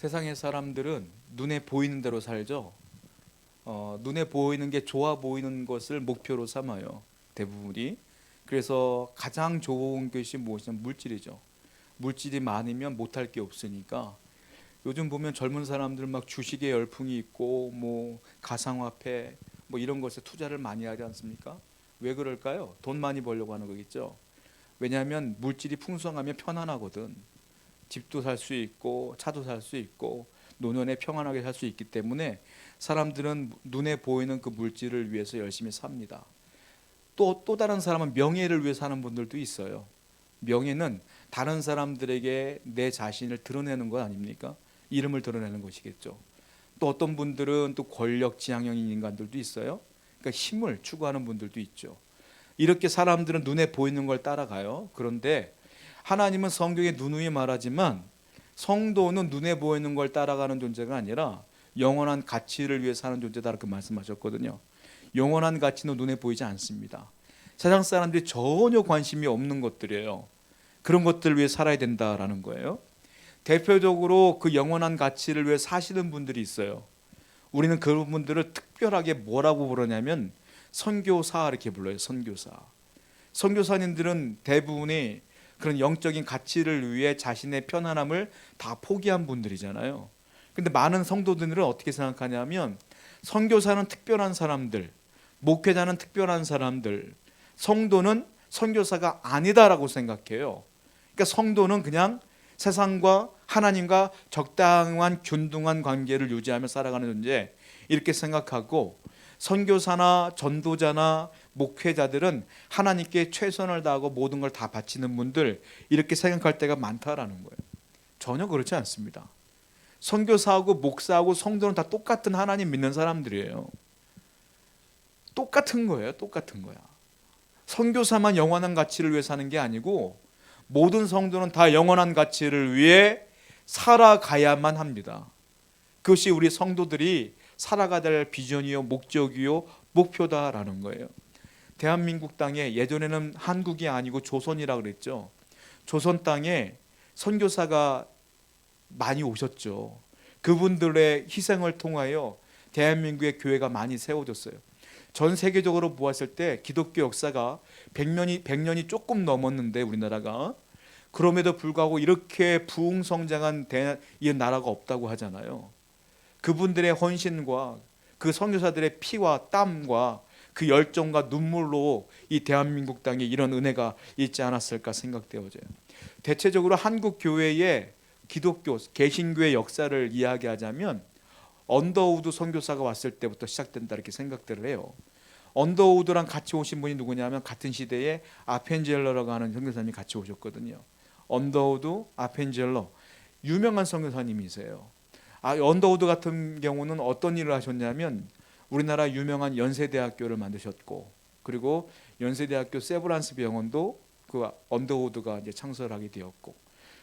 세상의 사람들은 눈에 보이는 대로 살죠. 눈에 보이는 게 좋아 보이는 것을 목표로 삼아요. 대부분이. 그래서 가장 좋은 것이 무엇이냐면 물질이죠. 물질이 많으면 못할 게 없으니까 요즘 보면 젊은 사람들 막 주식에 열풍이 있고 뭐 가상화폐 뭐 이런 것에 투자를 많이 하지 않습니까? 왜 그럴까요? 돈 많이 벌려고 하는 거겠죠. 왜냐하면 물질이 풍성하면 편안하거든. 집도 살 수 있고 차도 살 수 있고 노년에 평안하게 살 수 있기 때문에 사람들은 눈에 보이는 그 물질을 위해서 열심히 삽니다. 또 다른 사람은 명예를 위해 사는 분들도 있어요. 명예는 다른 사람들에게 내 자신을 드러내는 것 아닙니까? 이름을 드러내는 것이겠죠. 또 어떤 분들은 또 권력 지향형인 인간들도 있어요. 그러니까 힘을 추구하는 분들도 있죠. 이렇게 사람들은 눈에 보이는 걸 따라가요. 그런데 하나님은 성경에 누누이 말하지만 성도는 눈에 보이는 걸 따라가는 존재가 아니라 영원한 가치를 위해 사는 존재다 이렇게 말씀하셨거든요. 영원한 가치는 눈에 보이지 않습니다. 세상 사람들이 전혀 관심이 없는 것들이에요. 그런 것들을 위해 살아야 된다라는 거예요. 대표적으로 그 영원한 가치를 위해 사시는 분들이 있어요. 우리는 그런 분들을 특별하게 뭐라고 부르냐면 선교사 이렇게 불러요. 선교사. 선교사님들은 대부분이 그런 영적인 가치를 위해 자신의 편안함을 다 포기한 분들이잖아요. 근데 많은 성도들은 어떻게 생각하냐면 선교사는 특별한 사람들, 목회자는 특별한 사람들, 성도는 선교사가 아니다라고 생각해요. 그러니까 성도는 그냥 세상과 하나님과 적당한 균등한 관계를 유지하며 살아가는 존재 이렇게 생각하고, 선교사나 전도자나 목회자들은 하나님께 최선을 다하고 모든 걸 다 바치는 분들 이렇게 생각할 때가 많다라는 거예요. 전혀 그렇지 않습니다. 선교사하고 목사하고 성도는 다 똑같은 하나님 믿는 사람들이에요. 똑같은 거예요. 똑같은 거야. 선교사만 영원한 가치를 위해 사는 게 아니고 모든 성도는 다 영원한 가치를 위해 살아가야만 합니다. 그것이 우리 성도들이 살아가야 될 비전이요 목적이요 목표다라는 거예요. 대한민국 땅에 예전에는 한국이 아니고 조선이라 그랬죠. 조선 땅에 선교사가 많이 오셨죠. 그분들의 희생을 통하여 대한민국의 교회가 많이 세워졌어요. 전 세계적으로 보았을 때 기독교 역사가 100년이 조금 넘었는데 우리나라가, 그럼에도 불구하고 이렇게 부흥성장한 이 나라가 없다고 하잖아요. 그분들의 헌신과 그 선교사들의 피와 땀과 그 열정과 눈물로 이 대한민국 땅에 이런 은혜가 있지 않았을까 생각되어져요. 대체적으로 한국 교회의 기독교 개신교의 역사를 이야기하자면 언더우드 선교사가 왔을 때부터 시작된다 이렇게 생각들을 해요. 언더우드랑 같이 오신 분이 누구냐면 같은 시대에 아펜젤러라고 하는 선교사님이 같이 오셨거든요. 언더우드, 아펜젤러 유명한 선교사님이세요. 언더우드 같은 경우는 어떤 일을 하셨냐면 우리나라 유명한 연세대학교를 만드셨고, 그리고 연세대학교 세브란스 병원도 그 언더우드가 이제 창설하게 되었고,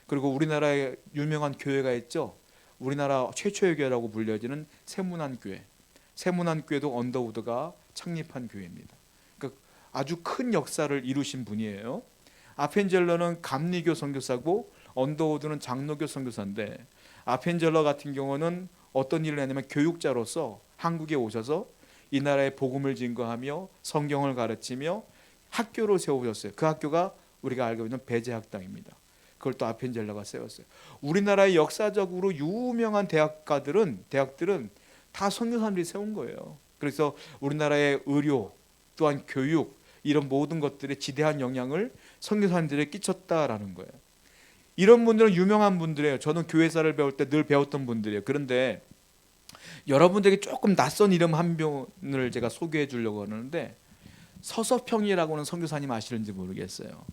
그리고 우리나라에 유명한 교회가 있죠. 우리나라 최초의 교회라고 불려지는 세문안교회. 세문안교회도 언더우드가 창립한 교회입니다. 그러니까 아주 큰 역사를 이루신 분이에요. 아펜젤러는 감리교 선교사고 언더우드는 장로교 선교사인데, 아펜젤러 같은 경우는 어떤 일을 했냐면 교육자로서 한국에 오셔서 이 나라의 복음을 증거하며 성경을 가르치며 학교를 세우셨어요. 그 학교가 우리가 알고 있는 배재학당입니다. 그걸 또 아펜젤러가 세웠어요. 우리나라의 역사적으로 유명한 대학들은 다 선교사들이 세운 거예요. 그래서 우리나라의 의료 또한 교육 이런 모든 것들에 지대한 영향을 선교사님들이 끼쳤다라는 거예요. 이런 분들은 유명한 분들이에요. 저는 교회사를 배울 때 늘 배웠던 분들이에요. 그런데 여러분들에게 조금 낯선 이름 한 분을 제가 소개해 주려고 하는데, 서서평이라고는 선교사님 아시는지 모르겠어요.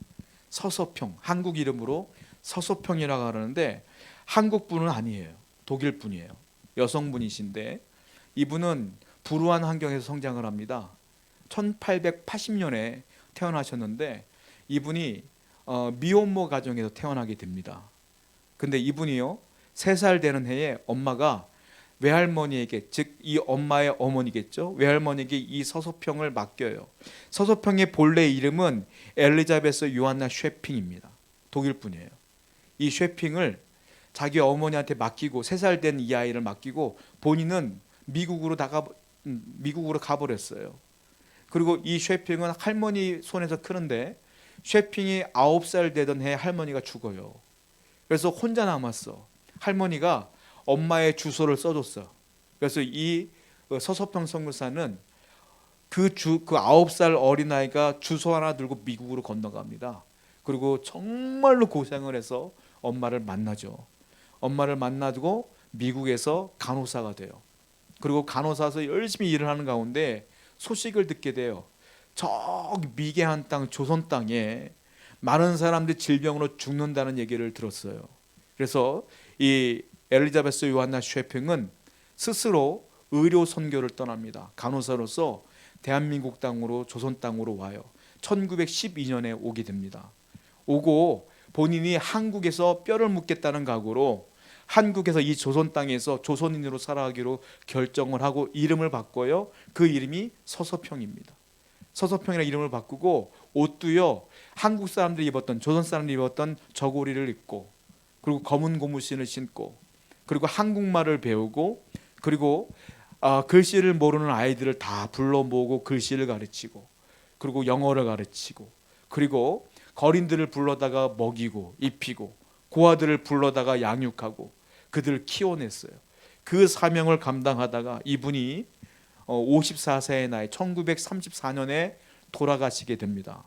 서서평, 한국 이름으로 서서평이라고 하는데 한국 분은 아니에요. 독일 분이에요. 여성분이신데 이분은 불우한 환경에서 성장을 합니다. 1880년에 태어나셨는데 이분이 미혼모 가정에서 태어나게 됩니다. 근데 이분이요 3살 되는 해에 엄마가 외할머니에게, 즉 이 엄마의 어머니겠죠, 외할머니에게 이 서서평을 맡겨요. 서서평의 본래 이름은 엘리자베스 요한나 쉐핑입니다. 독일 분이에요. 이 쉐핑을 자기 어머니한테 맡기고 3살 된 이 아이를 맡기고 본인은 미국으로 가버렸어요. 그리고 이 쉐핑은 할머니 손에서 크는데 쉐핑이 9살 되던 해에 할머니가 죽어요. 그래서 혼자 남았어. 할머니가 엄마의 주소를 써줬어. 그래서 이 서서평 선교사는 그 9살 어린아이가 주소 하나 들고 미국으로 건너갑니다. 그리고 정말로 고생을 해서 엄마를 만나죠. 엄마를 만나고 미국에서 간호사가 돼요. 그리고 간호사에서 열심히 일을 하는 가운데 소식을 듣게 돼요. 저기 미개한 땅, 조선 땅에 많은 사람들이 질병으로 죽는다는 얘기를 들었어요. 그래서 이 엘리자베스 요한나 쉐핑은 스스로 의료 선교를 떠납니다. 간호사로서 대한민국 땅으로, 조선 땅으로 와요. 1912년에 오게 됩니다. 오고 본인이 한국에서 뼈를 묻겠다는 각오로 한국에서 이 조선 땅에서 조선인으로 살아가기로 결정을 하고 이름을 바꿔요. 그 이름이 서서평입니다. 서서평이라는 이름을 바꾸고 옷도요, 한국 사람들이 입었던, 조선 사람들이 입었던 저고리를 입고, 그리고 검은 고무신을 신고, 그리고 한국말을 배우고, 그리고 글씨를 모르는 아이들을 다 불러 모으고 글씨를 가르치고, 그리고 영어를 가르치고, 그리고 거린들을 불러다가 먹이고 입히고, 고아들을 불러다가 양육하고 그들을 키워냈어요. 그 사명을 감당하다가 이분이 54세의 나이 1934년에 돌아가시게 됩니다.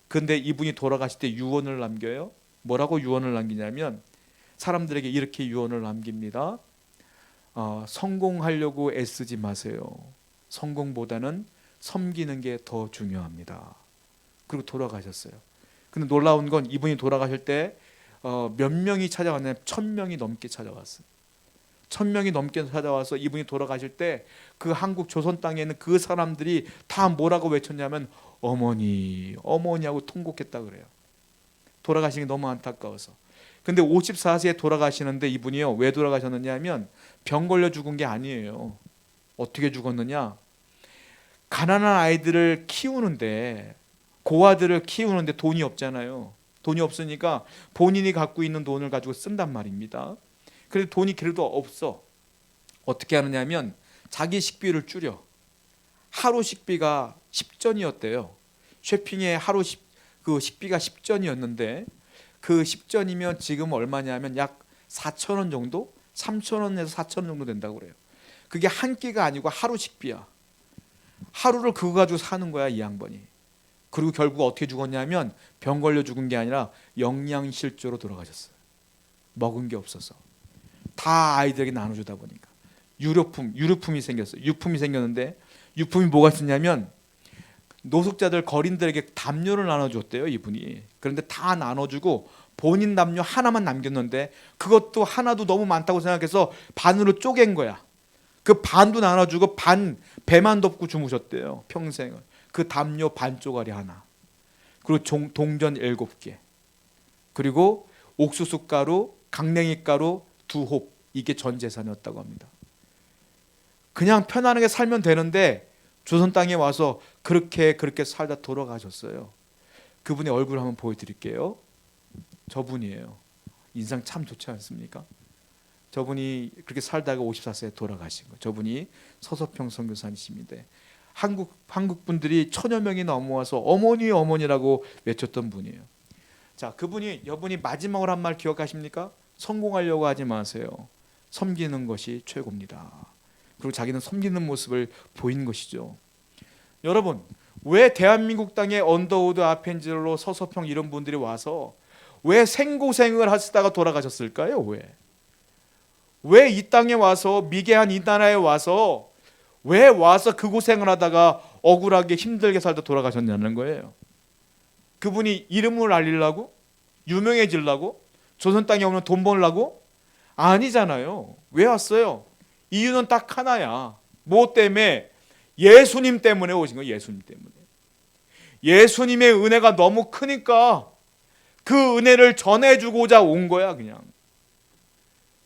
근데 이분이 돌아가실 때 유언을 남겨요. 뭐라고 유언을 남기냐면 사람들에게 이렇게 유언을 남깁니다. 성공하려고 애쓰지 마세요. 성공보다는 섬기는 게 더 중요합니다. 그리고 돌아가셨어요. 근데 놀라운 건 이분이 돌아가실 때 몇 명이 찾아왔냐면 1000명이 넘게 찾아왔어요. 1000명이 넘게 찾아와서 이분이 돌아가실 때 그 한국 조선 땅에 있는 그 사람들이 다 뭐라고 외쳤냐면 어머니, 어머니하고 통곡했다 그래요. 돌아가신 게 너무 안타까워서. 근데 54세에 돌아가시는데 이분이요, 왜 돌아가셨느냐 하면 병 걸려 죽은 게 아니에요. 어떻게 죽었느냐? 가난한 아이들을 키우는데, 고아들을 키우는데 돈이 없잖아요. 돈이 없으니까 본인이 갖고 있는 돈을 가지고 쓴단 말입니다. 그래도 돈이 그래도 없어. 어떻게 하느냐면 자기 식비를 줄여. 하루 식비가 10전이었대요. 쉐핑의 하루 그 식비가 10전이었는데 그 10전이면 지금 얼마냐면 약 4,000원 정도? 3,000원에서 4,000원 정도 된다고 그래요. 그게 한 끼가 아니고 하루 식비야. 하루를 그거 가지고 사는 거야, 이 양반이. 그리고 결국 어떻게 죽었냐면 병 걸려 죽은 게 아니라 영양실조로 돌아가셨어요. 먹은 게 없어서. 다 아이들에게 나눠주다 보니까 유류품이 생겼어요. 유품이 생겼는데 유품이 뭐가 있었냐면 노숙자들, 거린들에게 담요를 나눠줬대요, 이분이. 그런데 다 나눠주고 본인 담요 하나만 남겼는데 그것도 하나도 너무 많다고 생각해서 반으로 쪼갠 거야. 그 반도 나눠주고 반 배만 덮고 주무셨대요, 평생을. 그 담요 반 쪼가리 하나, 그리고 동전 7개, 그리고 옥수수 가루, 강냉이 가루 2홉, 이게 전 재산이었다고 합니다. 그냥 편안하게 살면 되는데 조선 땅에 와서 그렇게 살다 돌아가셨어요. 그분의 얼굴 한번 보여드릴게요. 저분이에요. 인상 참 좋지 않습니까? 저분이 그렇게 살다가 54세에 돌아가신 거예요. 저분이 서서평 선교사님이십니다. 한국 분들이 1000여 명이 넘어와서 어머니, 어머니라고 외쳤던 분이에요. 자, 여분이 마지막으로 한 말 기억하십니까? 성공하려고 하지 마세요. 섬기는 것이 최고입니다. 그리고 자기는 섬기는 모습을 보인 것이죠. 여러분, 왜 대한민국 땅에 언더우드, 아펜젤로, 서서평 이런 분들이 와서 왜 생고생을 하시다가 돌아가셨을까요? 왜 이 땅에 와서, 미개한 이 나라에 와서 왜 와서 그 고생을 하다가 억울하게 힘들게 살다 돌아가셨냐는 거예요. 그분이 이름을 알리려고? 유명해지려고? 조선 땅에 오면 돈 벌려고? 아니잖아요. 왜 왔어요? 이유는 딱 하나야. 뭐 때문에? 예수님 때문에 오신 거예요. 예수님 때문에. 예수님의 은혜가 너무 크니까 그 은혜를 전해주고자 온 거야, 그냥.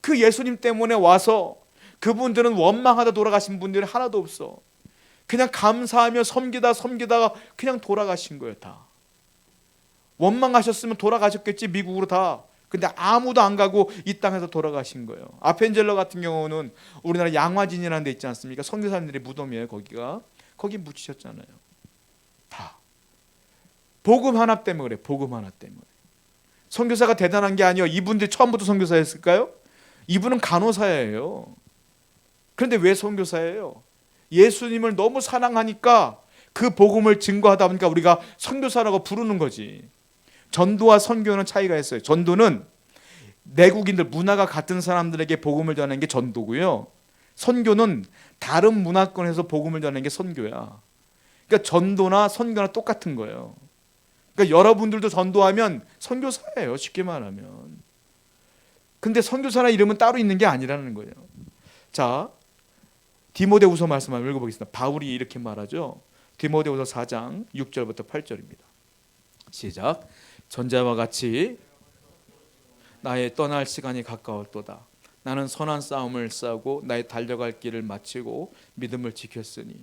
그 예수님 때문에 와서 그분들은 원망하다 돌아가신 분들이 하나도 없어. 그냥 감사하며 섬기다가 그냥 돌아가신 거예요, 다. 원망하셨으면 돌아가셨겠지, 미국으로 다. 근데 아무도 안 가고 이 땅에서 돌아가신 거예요. 아펜젤러 같은 경우는 우리나라 양화진이라는 데 있지 않습니까? 선교사님들의 무덤이에요. 거기 묻히셨잖아요. 다 복음 하나 때문에 그래. 복음 하나 때문에. 선교사가 대단한 게 아니에요. 이분들이 처음부터 선교사였을까요? 이분은 간호사예요. 그런데 왜 선교사예요? 예수님을 너무 사랑하니까 그 복음을 증거하다 보니까 우리가 선교사라고 부르는 거지. 전도와 선교는 차이가 있어요. 전도는 내국인들, 문화가 같은 사람들에게 복음을 전하는 게 전도고요. 선교는 다른 문화권에서 복음을 전하는 게 선교야. 그러니까 전도나 선교나 똑같은 거예요. 그러니까 여러분들도 전도하면 선교사예요. 쉽게 말하면. 근데 선교사라는 이름은 따로 있는 게 아니라는 거예요. 자, 디모데후서 말씀 한번 읽어보겠습니다. 바울이 이렇게 말하죠. 디모데후서 4장 6절부터 8절입니다. 시작. 전자와 같이 나의 떠날 시간이 가까웠도다. 나는 선한 싸움을 싸우고 나의 달려갈 길을 마치고 믿음을 지켰으니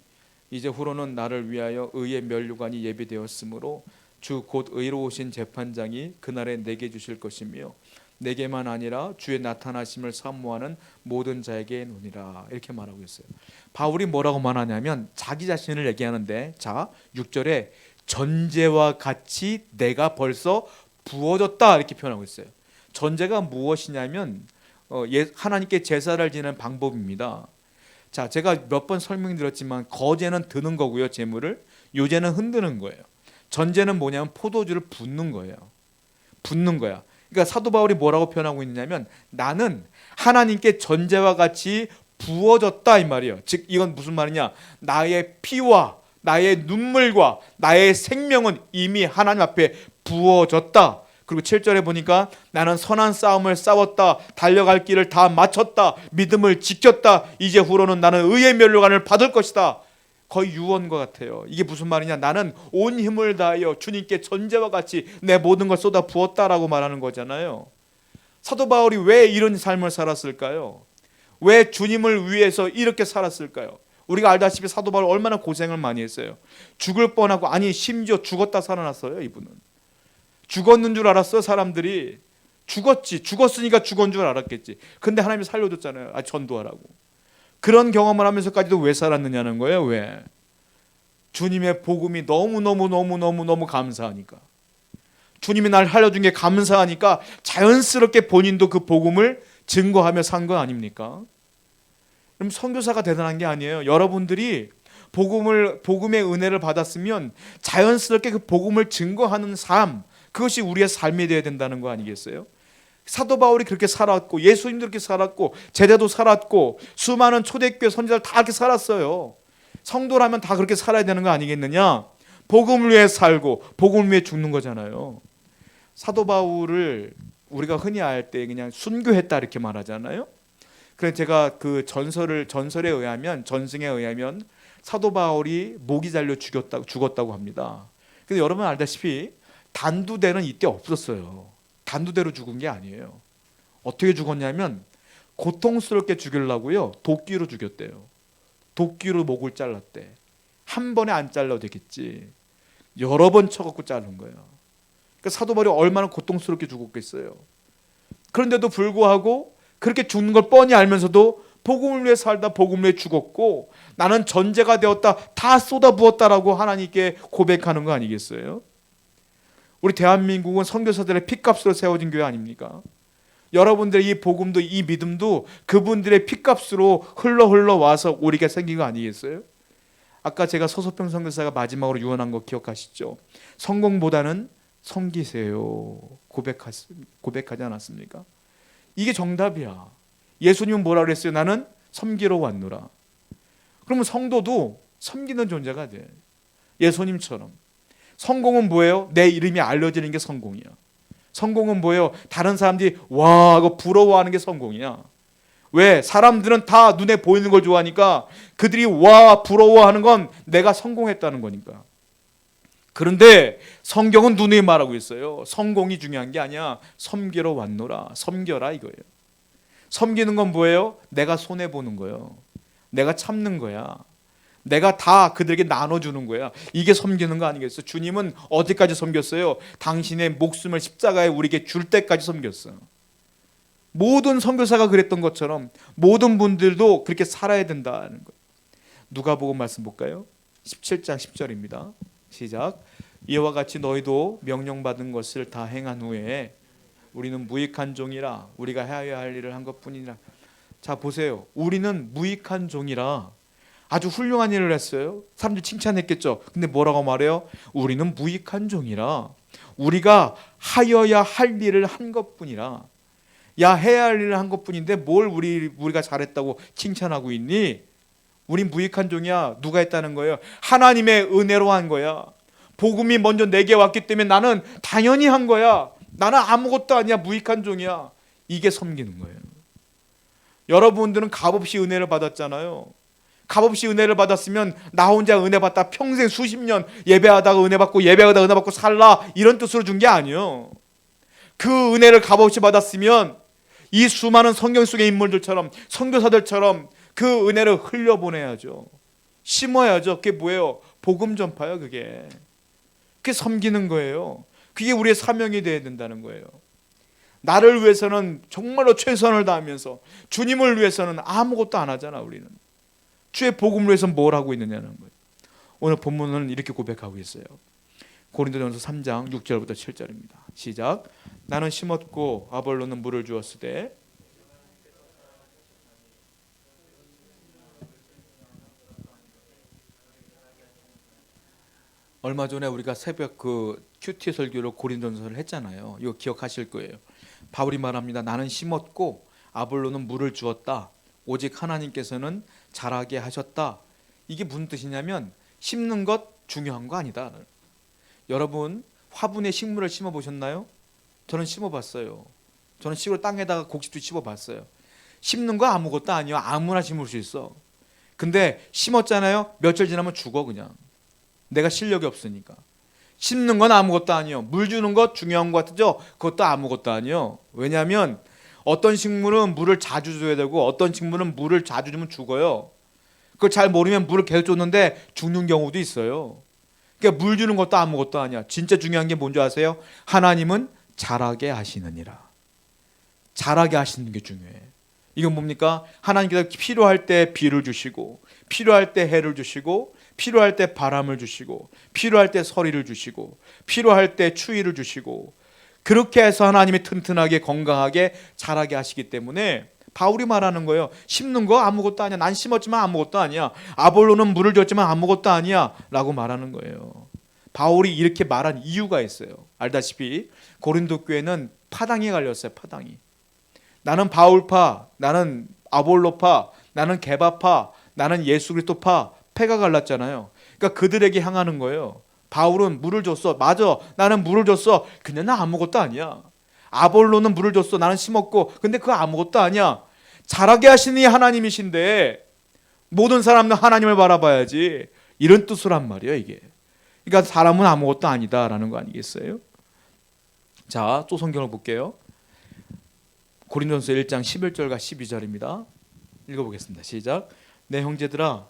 이제 후로는 나를 위하여 의의 면류관이 예비되었으므로 주 곧 의로우신 재판장이 그날에 내게 주실 것이며 내게만 아니라 주의 나타나심을 사모하는 모든 자에게 노니라. 이렇게 말하고 있어요. 바울이 뭐라고 말하냐면 자기 자신을 얘기하는데, 자 6절에 전제와 같이 내가 벌써 부어졌다 이렇게 표현하고 있어요. 전제가 무엇이냐면 하나님께 제사를 지내는 방법입니다. 자, 제가 몇 번 설명드렸지만 거제는 드는 거고요. 제물을. 요제는 흔드는 거예요. 전제는 뭐냐면 포도주를 붓는 거예요. 붓는 거야. 그러니까 사도 바울이 뭐라고 표현하고 있냐면 나는 하나님께 전제와 같이 부어졌다 이 말이에요. 즉 이건 무슨 말이냐? 나의 피와 나의 눈물과 나의 생명은 이미 하나님 앞에 부어졌다. 그리고 7절에 보니까 나는 선한 싸움을 싸웠다. 달려갈 길을 다 마쳤다. 믿음을 지켰다. 이제 후로는 나는 의의 면류관을 받을 것이다. 거의 유언과 같아요. 이게 무슨 말이냐? 나는 온 힘을 다하여 주님께 전제와 같이 내 모든 걸 쏟아 부었다라고 말하는 거잖아요. 사도 바울이 왜 이런 삶을 살았을까요? 왜 주님을 위해서 이렇게 살았을까요? 우리가 알다시피 사도 바울 얼마나 고생을 많이 했어요. 죽을 뻔하고, 아니 심지어 죽었다 살아났어요. 이분은 죽었는 줄 알았어. 사람들이 죽었으니까 죽은 줄 알았겠지. 근데 하나님이 살려줬잖아요. 전도하라고. 그런 경험을 하면서까지도 왜 살았느냐는 거예요. 왜? 주님의 복음이 너무 감사하니까. 주님이 날 살려준 게 감사하니까 자연스럽게 본인도 그 복음을 증거하며 산 거 아닙니까? 그럼 선교사가 대단한 게 아니에요. 여러분들이 복음의 은혜를 받았으면 자연스럽게 그 복음을 증거하는 삶, 그것이 우리의 삶이 되어야 된다는 거 아니겠어요? 사도 바울이 그렇게 살았고 예수님도 그렇게 살았고 제자도 살았고 수많은 초대교회 선지자들 다 그렇게 살았어요. 성도라면 다 그렇게 살아야 되는 거 아니겠느냐? 복음을 위해 살고 복음을 위해 죽는 거잖아요. 사도 바울을 우리가 흔히 알 때 그냥 순교했다 이렇게 말하잖아요. 그래서 제가 그 전설에 의하면, 전승에 의하면 사도 바울이 목이 잘려 죽었다고 합니다. 근데 여러분 알다시피 단두대는 이때 없었어요. 단두대로 죽은 게 아니에요. 어떻게 죽었냐면 고통스럽게 죽이려고요. 도끼로 죽였대요. 도끼로 목을 잘랐대. 한 번에 안 잘라도 되겠지. 여러 번 쳐갖고 자른 거예요. 그러니까 사도 바울이 얼마나 고통스럽게 죽었겠어요. 그런데도 불구하고 그렇게 죽는 걸 뻔히 알면서도 복음을 위해 살다 복음을 위해 죽었고 나는 전제가 되었다. 다 쏟아부었다라고 하나님께 고백하는 거 아니겠어요? 우리 대한민국은 선교사들의 핏값으로 세워진 교회 아닙니까? 여러분들의 이 복음도 이 믿음도 그분들의 핏값으로 흘러 와서 우리가 생긴 거 아니겠어요? 아까 제가 서소평 선교사가 마지막으로 유언한 거 기억하시죠? 성공보다는 섬기세요. 고백하지 않았습니까? 이게 정답이야. 예수님은 뭐라 그랬어요? 나는 섬기러 왔노라. 그러면 성도도 섬기는 존재가 돼. 예수님처럼. 성공은 뭐예요? 내 이름이 알려지는 게 성공이야. 성공은 뭐예요? 다른 사람들이 와 하고 부러워하는 게 성공이야. 왜? 사람들은 다 눈에 보이는 걸 좋아하니까 그들이 와 부러워하는 건 내가 성공했다는 거니까. 그런데 성경은 누누이 말하고 있어요. 성공이 중요한 게 아니야. 섬기러 왔노라. 섬겨라 이거예요. 섬기는 건 뭐예요? 내가 손해보는 거예요. 내가 참는 거야. 내가 다 그들에게 나눠주는 거야. 이게 섬기는 거 아니겠어요? 주님은 어디까지 섬겼어요? 당신의 목숨을 십자가에 우리에게 줄 때까지 섬겼어요. 모든 선교사가 그랬던 것처럼 모든 분들도 그렇게 살아야 된다는 거예요. 누가복음 말씀 볼까요? 17장 10절입니다. 시작. 이와 같이 너희도 명령받은 것을 다 행한 후에 우리는 무익한 종이라 우리가 해야 할 일을 한 것뿐이라. 자 보세요. 우리는 무익한 종이라 아주 훌륭한 일을 했어요. 사람들이 칭찬했겠죠. 근데 뭐라고 말해요? 우리는 무익한 종이라 우리가 하여야 할 일을 한 것뿐이라. 야 해야 할 일을 한 것뿐인데 뭘 우리가 잘했다고 칭찬하고 있니? 우린 무익한 종이야. 누가 했다는 거예요? 하나님의 은혜로 한 거야. 복음이 먼저 내게 왔기 때문에 나는 당연히 한 거야. 나는 아무것도 아니야. 무익한 종이야. 이게 섬기는 거예요. 여러분들은 값없이 은혜를 받았잖아요. 값없이 은혜를 받았으면 나 혼자 은혜 받다 평생 수십 년 예배하다가 은혜 받고 예배하다가 은혜 받고 살라 이런 뜻으로 준 게 아니에요. 그 은혜를 값없이 받았으면 이 수많은 성경 속의 인물들처럼 선교사들처럼 그 은혜를 흘려보내야죠. 심어야죠. 그게 뭐예요? 복음 전파요. 그게 섬기는 거예요. 그게 우리의 사명이 되어야 된다는 거예요. 나를 위해서는 정말로 최선을 다하면서 주님을 위해서는 아무것도 안 하잖아. 우리는 주의 복음을 위해서 뭘 하고 있느냐는 거예요. 오늘 본문은 이렇게 고백하고 있어요. 고린도전서 3장 6절부터 7절입니다. 시작. 나는 심었고 아볼로는 물을 주었으되 얼마 전에 우리가 새벽 그 큐티 설교로 고린도전서를 했잖아요. 이거 기억하실 거예요. 바울이 말합니다. 나는 심었고 아볼로는 물을 주었다. 오직 하나님께서는 자라게 하셨다. 이게 무슨 뜻이냐면 심는 것 중요한 거 아니다. 여러분 화분에 식물을 심어 보셨나요? 저는 심어 봤어요. 저는 시골 땅에다가 곡식도 심어 봤어요. 심는 거 아무것도 아니에요. 아무나 심을 수 있어. 근데 심었잖아요. 며칠 지나면 죽어 그냥. 내가 실력이 없으니까. 심는 건 아무것도 아니에요. 물 주는 것 중요한 것 같죠? 그것도 아무것도 아니에요. 왜냐하면 어떤 식물은 물을 자주 줘야 되고 어떤 식물은 물을 자주 주면 죽어요. 그걸 잘 모르면 물을 계속 줬는데 죽는 경우도 있어요. 그러니까 물 주는 것도 아무것도 아니야. 진짜 중요한 게 뭔지 아세요? 하나님은 자라게 하시느니라. 자라게 하시는 게 중요해. 이건 뭡니까? 하나님께서 필요할 때 비를 주시고 필요할 때 해를 주시고 필요할 때 바람을 주시고 필요할 때 서리를 주시고 필요할 때 추위를 주시고 그렇게 해서 하나님이 튼튼하게 건강하게 자라게 하시기 때문에 바울이 말하는 거예요. 심는 거 아무것도 아니야. 난 심었지만 아무것도 아니야. 아볼로는 물을 줬지만 아무것도 아니야 라고 말하는 거예요. 바울이 이렇게 말한 이유가 있어요. 알다시피 고린도 교회는 파당이 갈렸어요. 파당이. 나는 바울파, 나는 아볼로파, 나는 게바파, 나는 예수 그리스도파, 패가 갈랐잖아요. 그러니까 그들에게 향하는 거예요. 바울은 물을 줬어. 맞아. 나는 물을 줬어. 근데 나 아무것도 아니야. 아볼로는 물을 줬어. 나는 심었고. 근데 그거 아무것도 아니야. 자라게 하시니 하나님이신데 모든 사람은 하나님을 바라봐야지. 이런 뜻으란 말이에요, 이게. 그러니까 사람은 아무것도 아니다라는 거 아니겠어요? 자, 또 성경을 볼게요. 고린도전서 1장 11절과 12절입니다. 읽어보겠습니다. 시작. 내 형제들아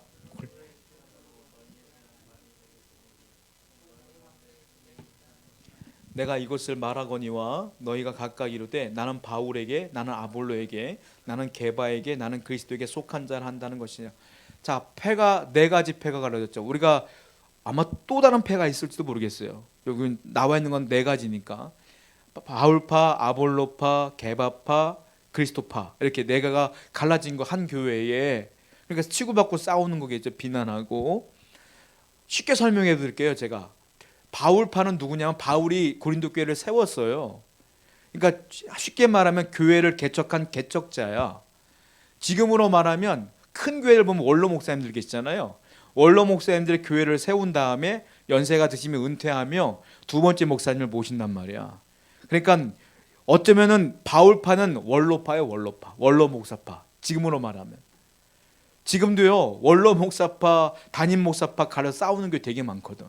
내가 이것을 말하거니와 너희가 각각 이르되 나는 바울에게 나는 아볼로에게 나는 게바에게 나는 그리스도에게 속한 자를 한다는 것이냐. 자, 패가 네 가지 패가 갈라졌죠. 우리가 아마 또 다른 패가 있을지도 모르겠어요. 여기 나와 있는 건 네 가지니까 바울파, 아볼로파, 게바파, 그리스도파 이렇게 네 개가 갈라진 거 한 교회에. 그러니까 치고받고 싸우는 거겠죠. 비난하고. 쉽게 설명해 드릴게요. 제가 바울파는 누구냐면 바울이 고린도 교회를 세웠어요. 그러니까 쉽게 말하면 교회를 개척한 개척자야. 지금으로 말하면 큰 교회를 보면 원로 목사님들 계시잖아요. 원로 목사님들의 교회를 세운 다음에 연세가 드시면 은퇴하며 두 번째 목사님을 모신단 말이야. 그러니까 어쩌면은 바울파는 원로파예요. 원로파, 원로 목사파. 지금으로 말하면 지금도요 원로 목사파, 담임 목사파 가려 싸우는 게 되게 많거든.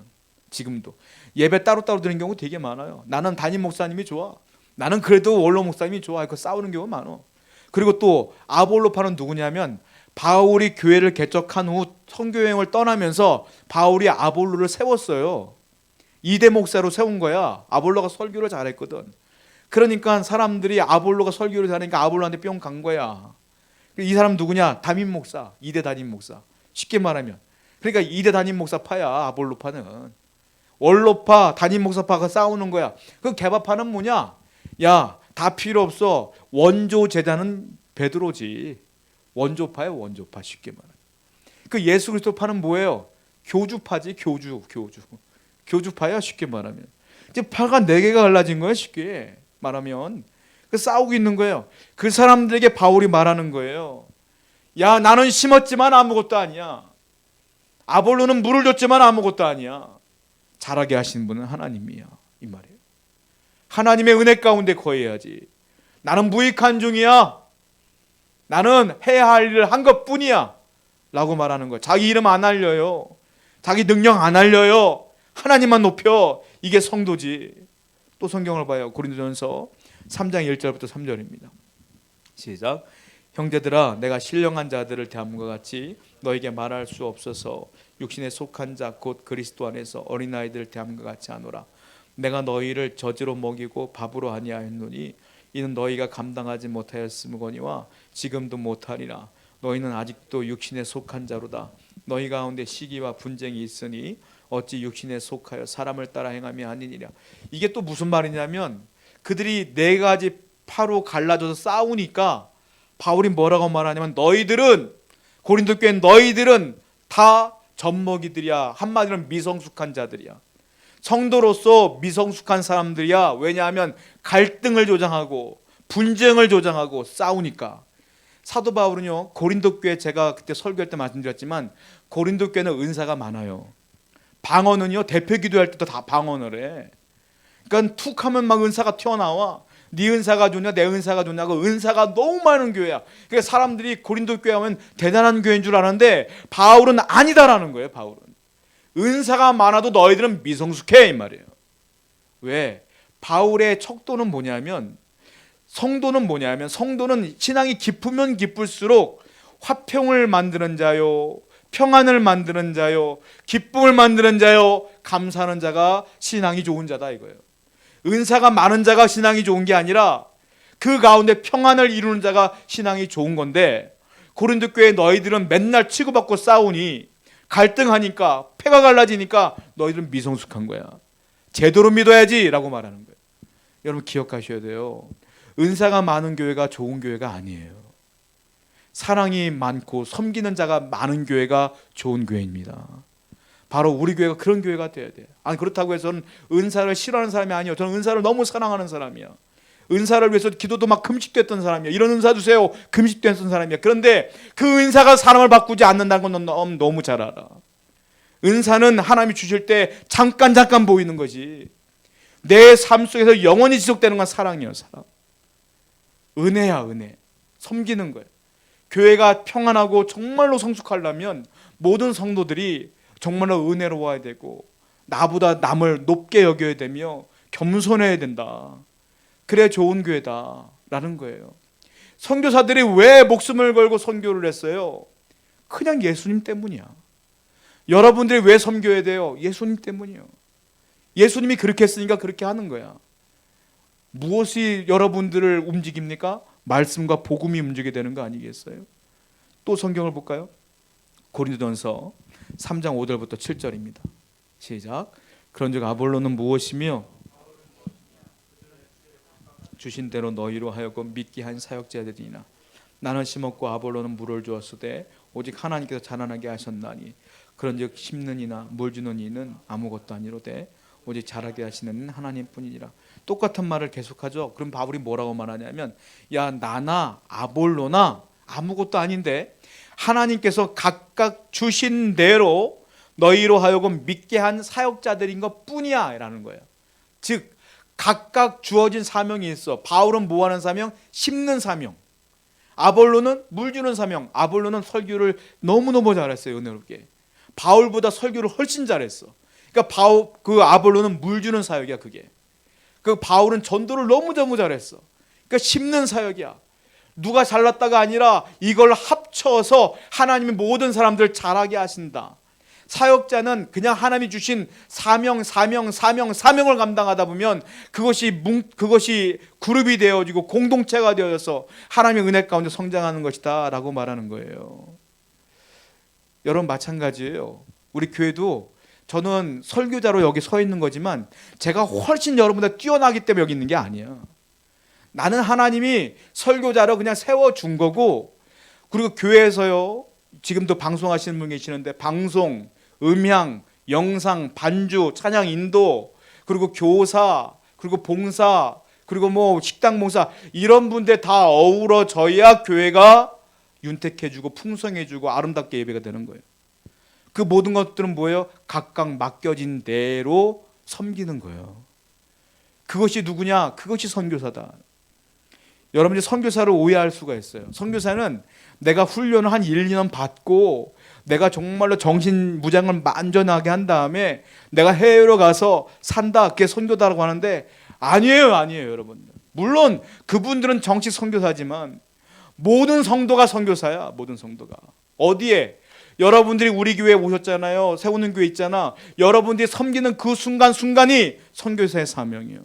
지금도 예배 따로따로 드리는 경우 되게 많아요. 나는 담임 목사님이 좋아. 나는 그래도 원로 목사님이 좋아. 그 싸우는 경우가 많아. 그리고 또 아볼로파는 누구냐면 바울이 교회를 개척한 후 선교여행을 떠나면서 바울이 아볼로를 세웠어요. 2대 목사로 세운 거야. 아볼로가 설교를 잘했거든. 그러니까 사람들이 아볼로가 설교를 잘하니까 아볼로한테 뿅 간 거야. 이 사람 누구냐? 담임 목사, 2대 담임 목사. 쉽게 말하면. 그러니까 2대 담임 목사파야. 아볼로파는 원로파, 담임 목사파가 싸우는 거야. 그 개바파는 뭐냐? 야, 다 필요 없어. 원조 제자는 베드로지. 원조파야, 원조파. 쉽게 말하면. 그 예수 그리스도파는 뭐예요? 교주파지. 교주파야, 쉽게 말하면. 이제 파가 4개가 갈라진 거예요. 쉽게 말하면. 그 싸우고 있는 거예요. 그 사람들에게 바울이 말하는 거예요. 야, 나는 심었지만 아무것도 아니야. 아볼로는 물을 줬지만 아무것도 아니야. 자라게 하시는 분은 하나님이야. 이 말이에요. 하나님의 은혜 가운데 거해야지. 나는 무익한 중이야. 나는 해야 할 일을 한 것뿐이야. 라고 말하는 거예요. 자기 이름 안 알려요. 자기 능력 안 알려요. 하나님만 높여. 이게 성도지. 또 성경을 봐요. 고린도전서 3장 1절부터 3절입니다. 시작. 형제들아, 내가 신령한 자들을 대함과 같이 너에게 말할 수 없어서 육신에 속한 자 곧 그리스도 안에서 어린아이들을 대함과 같이 하노라. 내가 너희를 젖으로 먹이고 밥으로 아니하였노니 이는 너희가 감당하지 못하였음거니와 지금도 못하리라. 너희는 아직도 육신에 속한 자로다. 너희 가운데 시기와 분쟁이 있으니 어찌 육신에 속하여 사람을 따라 행함이 아니니라. 이게 또 무슨 말이냐면 그들이 4가지 파로 갈라져서 싸우니까 바울이 뭐라고 말하냐면 너희들은, 고린도 교회 너희들은 다 젖먹이들이야. 한마디로 미성숙한 자들이야. 성도로서 미성숙한 사람들이야. 왜냐하면 갈등을 조장하고 분쟁을 조장하고 싸우니까. 사도 바울은요, 고린도 교회, 제가 그때 설교할 때 말씀드렸지만 고린도 교회는 은사가 많아요. 방언은요, 대표 기도할 때도 다 방언을 해. 그러니까 툭 하면 막 은사가 튀어나와. 네 은사가 좋냐 내 은사가 좋냐고. 은사가 너무 많은 교회야. 그러니까 사람들이 고린도 교회 하면 대단한 교회인 줄 아는데 바울은 아니다라는 거예요. 바울은 은사가 많아도 너희들은 미성숙해, 이 말이에요. 왜? 바울의 척도는 뭐냐면, 성도는 뭐냐면, 성도는 신앙이 깊으면 깊을수록 화평을 만드는 자요, 평안을 만드는 자요, 기쁨을 만드는 자요, 감사하는 자가 신앙이 좋은 자다 이거예요. 은사가 많은 자가 신앙이 좋은 게 아니라 그 가운데 평안을 이루는 자가 신앙이 좋은 건데, 고린도 교회 너희들은 맨날 치고받고 싸우니, 갈등하니까, 패가 갈라지니까 너희들은 미성숙한 거야. 제대로 믿어야지 라고 말하는 거예요. 여러분 기억하셔야 돼요. 은사가 많은 교회가 좋은 교회가 아니에요. 사랑이 많고 섬기는 자가 많은 교회가 좋은 교회입니다. 바로 우리 교회가 그런 교회가 돼야 돼요. 아니, 그렇다고 해서 저는 은사를 싫어하는 사람이 아니에요. 저는 은사를 너무 사랑하는 사람이야. 은사를 위해서 기도도 막 금식됐던 사람이야. 이런 은사 주세요. 금식됐던 사람이야. 그런데 그 은사가 사람을 바꾸지 않는다는 건 너무 잘 알아. 은사는 하나님이 주실 때 잠깐 보이는 거지. 내 삶 속에서 영원히 지속되는 건 사랑이에요. 사랑. 은혜야, 은혜. 섬기는 거예요. 교회가 평안하고 정말로 성숙하려면 모든 성도들이 정말로 은혜로워야 되고 나보다 남을 높게 여겨야 되며 겸손해야 된다. 그래 좋은 교회다라는 거예요. 선교사들이 왜 목숨을 걸고 선교를 했어요? 그냥 예수님 때문이야. 여러분들이 왜 섬겨야 돼요? 예수님 때문이에요. 예수님이 그렇게 했으니까 그렇게 하는 거야. 무엇이 여러분들을 움직입니까? 말씀과 복음이 움직이게 되는 거 아니겠어요? 또 성경을 볼까요? 고린도전서 3장 5절부터 7절입니다. 시작. 그런즉 아볼로는 무엇이며 주신 대로 너희로 하여금 믿게 한 사역자들이나 나는 심었고 아볼로는 물을 주었으되 오직 하나님께서 자라나게 하셨나니 그런즉 심는 이나 물 주는 이는 아무것도 아니로되 오직 자라게 하시는 하나님뿐이니라. 똑같은 말을 계속하죠. 그럼 바울이 뭐라고 말하냐면, 야, 나나 아볼로나 아무것도 아닌데 하나님께서 각각 주신 대로 너희로 하여금 믿게 한 사역자들인 것 뿐이야 라는 거예요. 즉 각각 주어진 사명이 있어. 바울은 뭐하는 사명? 심는 사명. 아볼로는 물 주는 사명. 아볼로는 설교를 너무너무 잘했어요. 은혜롭게. 바울보다 설교를 훨씬 잘했어. 그러니까 그 아볼로는 물 주는 사역이야. 그게. 그 바울은 전도를 너무너무 잘했어. 그러니까 심는 사역이야. 누가 잘났다가 아니라 이걸 합쳐서 하나님이 모든 사람들 잘하게 하신다. 사역자는 그냥 하나님이 주신 사명을 감당하다 보면 그것이 그룹이 되어지고 공동체가 되어져서 하나님의 은혜 가운데 성장하는 것이다 라고 말하는 거예요. 여러분 마찬가지예요. 우리 교회도 저는 설교자로 여기 서 있는 거지만 제가 훨씬 여러분보다 뛰어나기 때문에 여기 있는 게 아니야. 나는 하나님이 설교자로 그냥 세워준 거고, 그리고 교회에서요 지금도 방송하시는 분 계시는데 방송, 음향, 영상, 반주, 찬양 인도, 그리고 교사, 그리고 봉사, 그리고 뭐 식당 봉사, 이런 분들 다 어우러져야 교회가 윤택해지고 풍성해지고 아름답게 예배가 되는 거예요. 그 모든 것들은 뭐예요? 각각 맡겨진 대로 섬기는 거예요. 그것이 누구냐? 그것이 선교사다. 여러분이 선교사를 오해할 수가 있어요. 선교사는 내가 훈련을 한 1, 2년 받고 내가 정말로 정신무장을 완전하게 한 다음에 내가 해외로 가서 산다, 그게 선교다라고 하는데 아니에요 여러분. 물론 그분들은 정식 선교사지만 모든 성도가 선교사야. 모든 성도가. 어디에? 여러분들이 우리 교회에 오셨잖아요. 세우는 교회 있잖아. 여러분들이 섬기는 그 순간순간이 선교사의 사명이에요.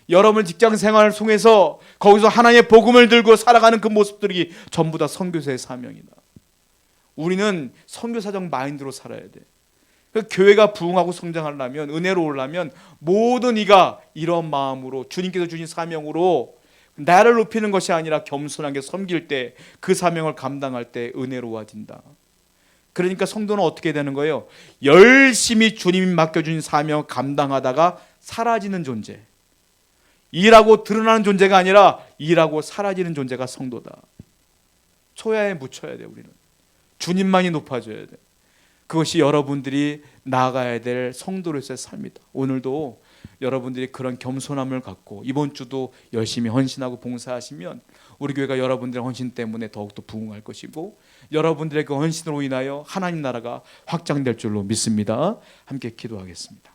여러분 직장 생활을 통해서 거기서 하나님의 복음을 들고 살아가는 그 모습들이 전부 다 선교사의 사명이다. 우리는 선교사적 마인드로 살아야 돼. 교회가 부흥하고 성장하려면, 은혜로우려면 모든 이가 이런 마음으로 주님께서 주신 사명으로 나를 높이는 것이 아니라 겸손하게 섬길 때, 그 사명을 감당할 때 은혜로워진다. 그러니까 성도는 어떻게 되는 거예요? 열심히 주님이 맡겨준 사명을 감당하다가 사라지는 존재, 일하고 드러나는 존재가 아니라 일하고 사라지는 존재가 성도다. 초야에 묻혀야 돼. 우리는 주님만이 높아져야 돼. 그것이 여러분들이 나아가야 될 성도로서의 삶이다. 오늘도 여러분들이 그런 겸손함을 갖고 이번 주도 열심히 헌신하고 봉사하시면 우리 교회가 여러분들의 헌신 때문에 더욱더 부흥할 것이고, 여러분들의 그 헌신으로 인하여 하나님 나라가 확장될 줄로 믿습니다. 함께 기도하겠습니다.